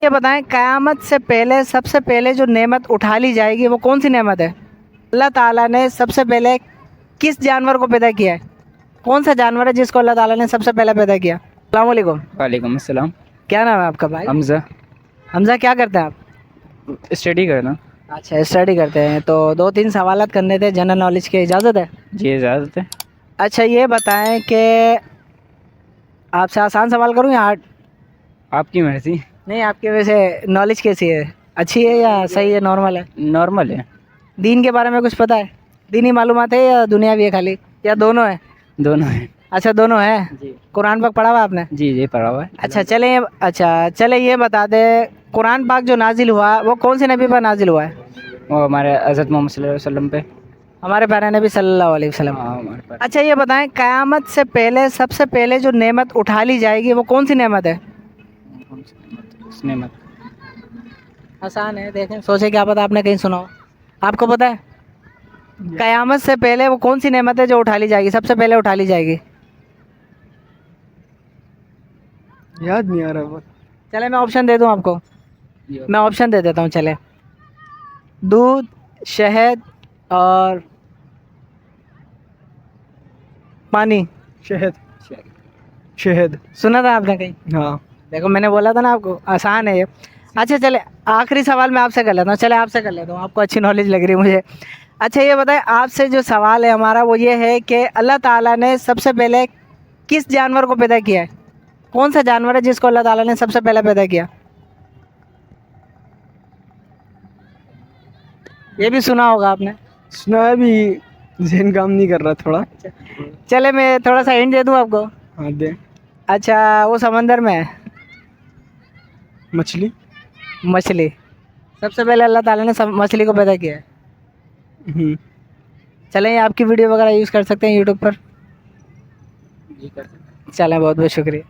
یہ بتائیں قیامت سے پہلے سب سے پہلے جو نعمت اٹھا لی جائے گی وہ کون سی نعمت ہے؟ اللہ تعالیٰ نے سب سے پہلے کس جانور کو پیدا کیا ہے؟ کون سا جانور ہے جس کو اللہ تعالیٰ نے سب سے پہلے پیدا کیا؟ السلام علیکم. وعلیکم السلام. کیا نام ہے آپ کا بھائی؟ حمزہ. حمزہ کیا کرتے ہیں آپ؟ اسٹڈی کرنا. اچھا اسٹڈی کرتے ہیں. تو 2-3 سوالات کرنے تھے جنرل نالج کی، اجازت ہے؟ جی اجازت ہے. اچھا یہ بتائیں کہ آپ سے آسان سوال کروں یا ہارڈ؟ آپ کی مرضی. نہیں آپ کی ویسے نالج کیسی ہے، اچھی ہے یا صحیح ہے، نارمل ہے؟ نارمل ہے. دین کے بارے میں کچھ پتہ ہے؟ دینی معلومات ہے یا دنیاوی ہے خالی، یا دونوں ہے؟ دونوں ہیں. اچھا دونوں ہے. جی قرآن پاک پڑھا ہوا آپ نے؟ جی پڑھا ہوا ہے. چلیں یہ بتا دیں قرآن پاک جو نازل ہوا وہ کون سے نبی پر نازل ہوا ہے؟ وہ ہمارے حضرت محمد صلی اللہ علیہ وسلم پہ. ہمارے پیارے نبی صلی اللہ علیہ وسلم. ہاں ہمارے پاس. اچھا یہ بتائیں قیامت سے پہلے سب سے پہلے جو نعمت اٹھا لی جائے گی وہ کون سی نعمت ہے؟ اس نعمت. آسان ہے، دیکھیں سوچیں، کیا پتہ آپ نے کہیں سنا ہو. آپ کو پتہ ہے قیامت سے پہلے وہ کون سی نعمت ہے جو اٹھا لی جائے گی، سب سے پہلے اٹھا لی جائے گی؟ یاد نہیں آ رہا. چلے میں آپشن دے دوں آپ کو، میں آپشن دے دیتا ہوں. چلے دودھ، شہد اور پانی. شہد. شہد سنا تھا آپ نے کہیں؟ ہاں. دیکھو میں نے بولا تھا نا آپ کو آسان ہے یہ. اچھا چلے آخری سوال میں آپ سے کر لیتا ہوں. چلے آپ سے کر لیتا ہوں، آپ کو اچھی نالج لگ رہی ہے مجھے. اچھا یہ بتائیں آپ سے جو سوال ہے ہمارا وہ یہ ہے کہ اللہ تعالیٰ نے سب سے پہلے کس جانور کو پیدا کیا ہے؟ کون سا جانور ہے جس کو اللہ تعالیٰ نے سب سے پہلے پیدا کیا؟ یہ بھی سنا ہوگا آپ نے. سنا ہے بھی، ذہن کام نہیں کر رہا تھوڑا. چلے میں تھوڑا سا ہنٹ دے دوں آپ کو. ہاں دے. اچھا وہ سمندر میں ہے. مچھلی. مچھلی. سب سے پہلے اللہ تعالیٰ نے مچھلی کو پیدا کیا ہے. چلیں آپ کی ویڈیو وغیرہ یوز کر سکتے ہیں یوٹیوب پر. چلیں بہت بہت شکریہ.